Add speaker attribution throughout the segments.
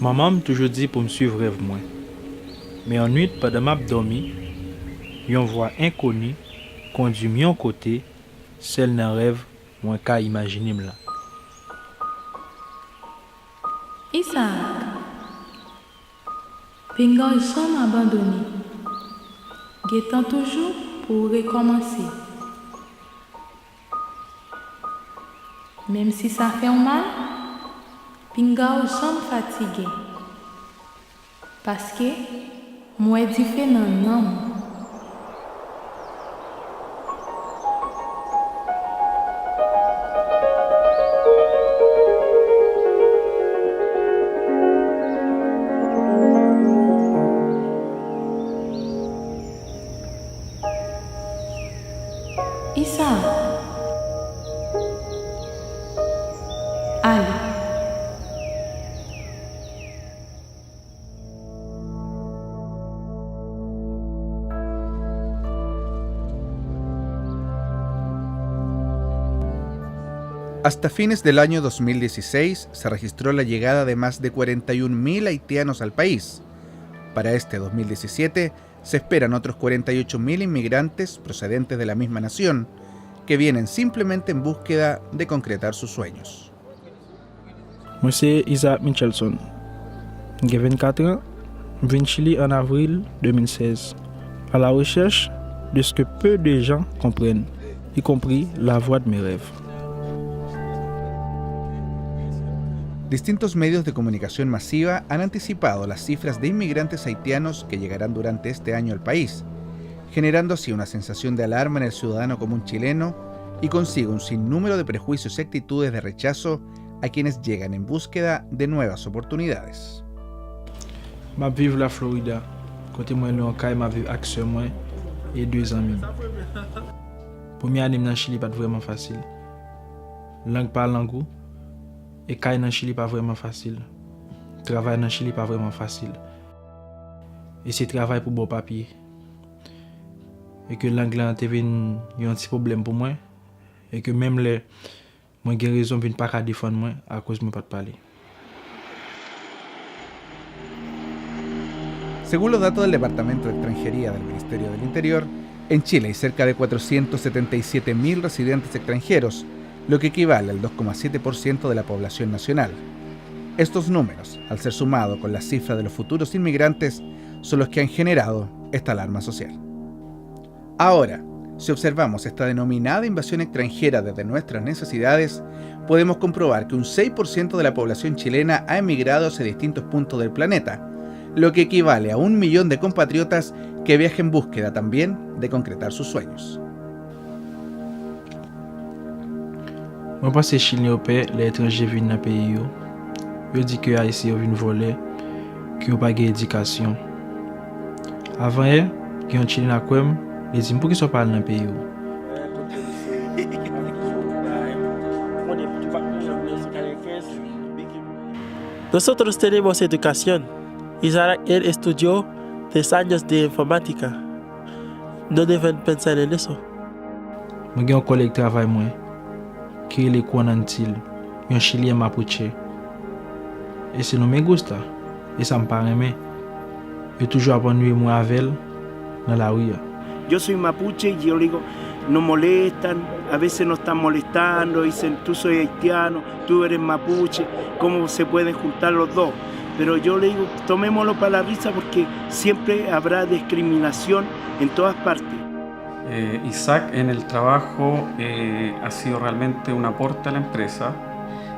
Speaker 1: Maman m'a toujours dit pour me suivre rêve moi. Mais en nuit, pendant m'a dormi, une voix inconnue conduit mon côté, celle d'un rêve moins qu'à imaginer là.
Speaker 2: Isaac, Pinga sommes abandonnés, guettant toujours pour recommencer. Même si ça fait mal, Pinga sommes fatigués. Parce que moi différent non. Isa. Allez.
Speaker 3: Hasta fines del año 2016 se registró la llegada de más de 41.000 haitianos al país. Para este 2017 se esperan otros 48.000 inmigrantes procedentes de la misma nación, que vienen simplemente en búsqueda de concretar sus sueños.
Speaker 1: Moi c'est Isaac Michelson. J'ai 24 ans, je viens de Chili en avril 2016, à la recherche de ce que peu de gens comprennent, y compris la voie de mes rêves.
Speaker 3: Distintos medios de comunicación masiva han anticipado las cifras de inmigrantes haitianos que llegarán durante este año al país, generando así una sensación de alarma en el ciudadano común chileno y consigo un sinnúmero de prejuicios y actitudes de rechazo a quienes llegan en búsqueda de nuevas oportunidades.
Speaker 1: Je vis la Florida, côté moi là en caille m'a vivre avec moi et deux amis. Première année dans Chili pas vraiment facile. Langue par langue et caille dans Chili pas vraiment facile. Travail dans Chili pas vraiment facile. Et c'est travail pour bon papier. Et que langue là était un petit problème pour moi et que même les moi j'ai raison pour ne pas défendre moi à cause de moi pas de parler.
Speaker 3: Según los datos del Departamento de Extranjería del Ministerio del Interior, en Chile hay cerca de 477.000 residentes extranjeros, lo que equivale al 2,7% de la población nacional. Estos números, al ser sumados con las cifras de los futuros inmigrantes, son los que han generado esta alarma social. Ahora, si observamos esta denominada invasión extranjera desde nuestras necesidades, podemos comprobar que un 6% de la población chilena ha emigrado hacia distintos puntos del planeta, lo que equivale a 1 millón de compatriotas que viajan en búsqueda también de concretar sus sueños.
Speaker 1: Moi pense que Chili au pays, les étrangers viennent dans le pays. Ils disent que les Haïtiens viennent voler, qu'ils n'ont pas d'éducation. Avant, il y a un Chilien qui ils disent pourquoi ils ne sont pas dans le pays.
Speaker 4: Nosotros tenemos educación. Isaac él estudió 3 años de informática. No deben pensar en eso.
Speaker 1: Moi, j'ai un collègue qui travaille moi, qui est le Kwanantil, un Chilien mapuche. Et c'est non me gusta, et ça me paraît bien. Yo toujours apprendre moi avec elle dans la rue.
Speaker 5: Yo soy mapuche y yo le digo, nos molestan, a veces nos están molestando, dicen tú soy haitiano, tú eres mapuche, ¿cómo se pueden juntar los dos? Pero yo le digo, tomémoslo para la risa porque siempre habrá discriminación en todas partes.
Speaker 6: Isaac en el trabajo ha sido realmente un aporte a la empresa,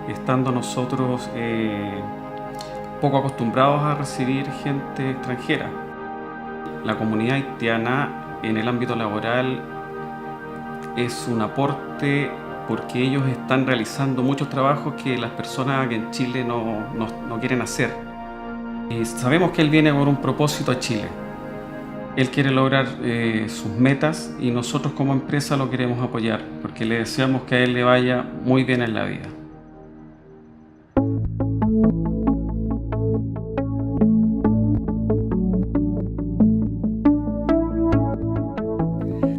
Speaker 6: estando nosotros poco acostumbrados a recibir gente extranjera. La comunidad haitiana en el ámbito laboral es un aporte porque ellos están realizando muchos trabajos que las personas que en Chile no quieren hacer. Y sabemos que él viene por un propósito a Chile. Él quiere lograr sus metas y nosotros como empresa lo queremos apoyar porque le deseamos que a él le vaya muy bien en la vida.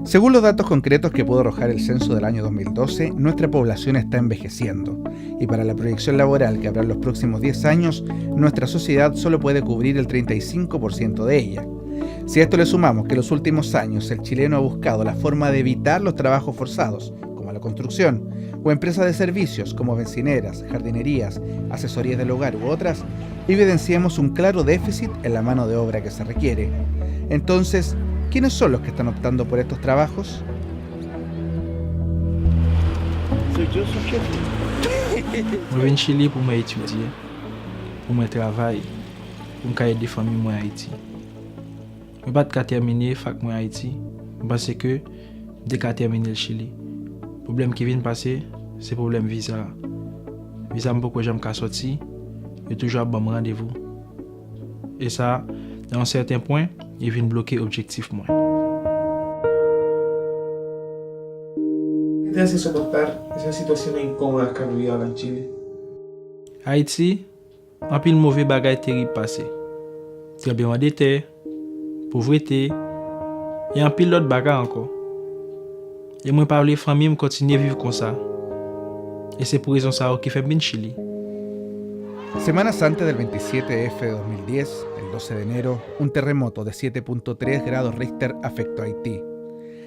Speaker 3: Según los datos concretos que pudo arrojar el censo del año 2012, nuestra población está envejeciendo y para la proyección laboral que habrá en los próximos 10 años, nuestra sociedad solo puede cubrir el 35% de ella. Si a esto le sumamos que en los últimos años el chileno ha buscado la forma de evitar los trabajos forzados, como la construcción, o empresas de servicios como bencineras, jardinerías, asesorías del hogar u otras, evidenciamos un claro déficit en la mano de obra que se requiere. Entonces, ¿quiénes son los que están optando por estos trabajos?
Speaker 5: Yo soy jefe.
Speaker 1: Je viens de Chili pour m'étudier, pour me travailler, pour me aider des familles en Haïti. Je ne vais pas terminer fac en Haïti parce que dès que je termine le Chili, le problème qui vient de passer, c'est le problème visa. Visa, pourquoi j'aime qu'à sortir, il y a toujours un bon rendez-vous. Et ça, dans un certain point, il vient bloquer l'objectif.
Speaker 7: ¿Qué te hace soportar esas situaciones incómodas que has vivido acá en Chile?
Speaker 1: Haïti, un pile mauvais bagay terrible passé. Tremblement de terre, pauvreté, et un pile d'autres bagay encore. Et moi parler famille, me continuer à vivre comme ça. Et c'est pour raison ça qui fait bien Chili.
Speaker 3: Semanas antes del 27F de 2010, el 12 de enero, un terremoto de 7.3 grados Richter afectó a Haití.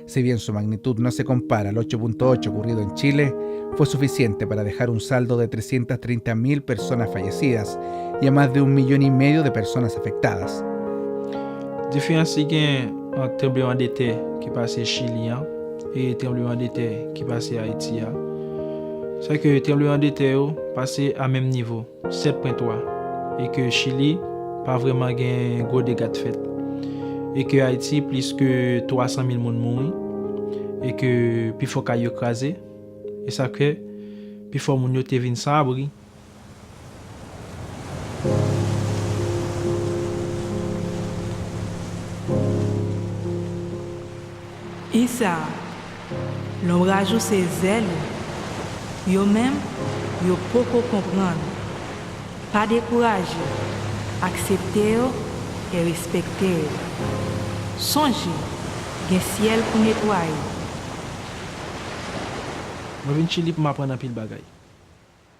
Speaker 3: Si bien su magnitud no se compara al 8.8 ocurrido en Chile, fue suficiente para dejar un saldo de 330.000 personas fallecidas y a más de 1,5 millones de personas afectadas.
Speaker 1: Différence c'est qu'il un tremblement de terre qui passe chilien et tremblement de terre qui passe Haïti. C'est que tremblement de terre passé à même niveau, 7.3, et que Chili pas vraiment un gros dégâts de fait. Et que Haïti plus que 300 000 personnes mourent et que puis faut qu'il écrasé et ça que puis faut moun yo te vinn sans abri.
Speaker 8: Isa, l'ombrage ses ailes, yo même, yo poco comprendre. Pas décourager, accepter et respecter. Songez, gen ciel pour nettoyer.
Speaker 1: Je viens de Chili pour m'apprendre un pile bagay.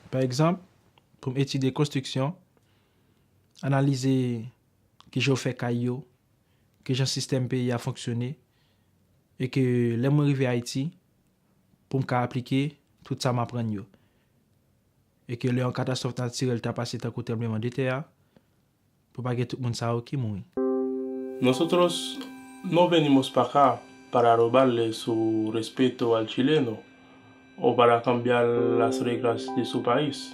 Speaker 1: Par exemple, pour étudier construction, analyser que j'ai fait caillou, que j'ai un système pays a fonctionné et que les moi arrivé à Haïti pour me appliquer tout ça m'apprendre yo. Et que les en catastrophe naturelle t'a passé tant côté tremblement de terre pour pas que tout le monde sache qui mourit.
Speaker 9: Nosotros no venimos para acá para robarle su respeto al chileno o para cambiar las reglas de su país.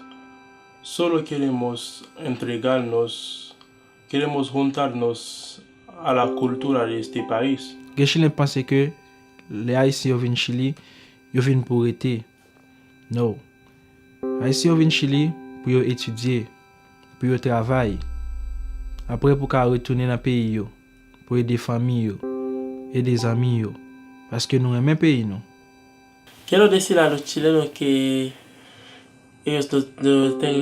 Speaker 9: Solo queremos entregarnos, queremos juntarnos a la cultura de este país.
Speaker 1: Les Chiliens pensent que les Haïtiens viennent Chili, ils viennent pour rester. Non. Les Haïtiens viennent Chili pour étudier, pour travailler. Après pour retourner dans le pays, pour aider des familles et des amis. Parce que nous sommes un pays. Non?
Speaker 4: Quiero decir a los chilenos que ellos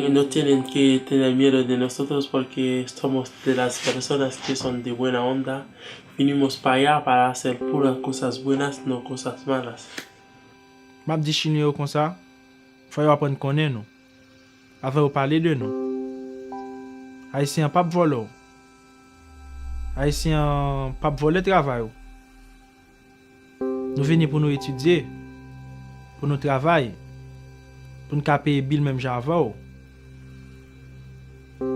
Speaker 4: no tienen que tener miedo de nosotros porque somos de las personas que son de buena onda. Vinimos para allá para hacer puras cosas buenas, no cosas malas.
Speaker 1: Je dis Chilien comme ça, il faut apprendre à connaître nous. Avant de parler de nous. Haïtiens pas voler. Haïtiens pas voler travail. Nous venons pour nous étudier, pour nous travailler, pour nous payer bill même j'avais. Pour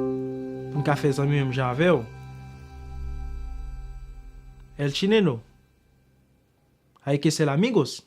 Speaker 1: nous faire amis même j'avais. El chileno, hay que ser amigos.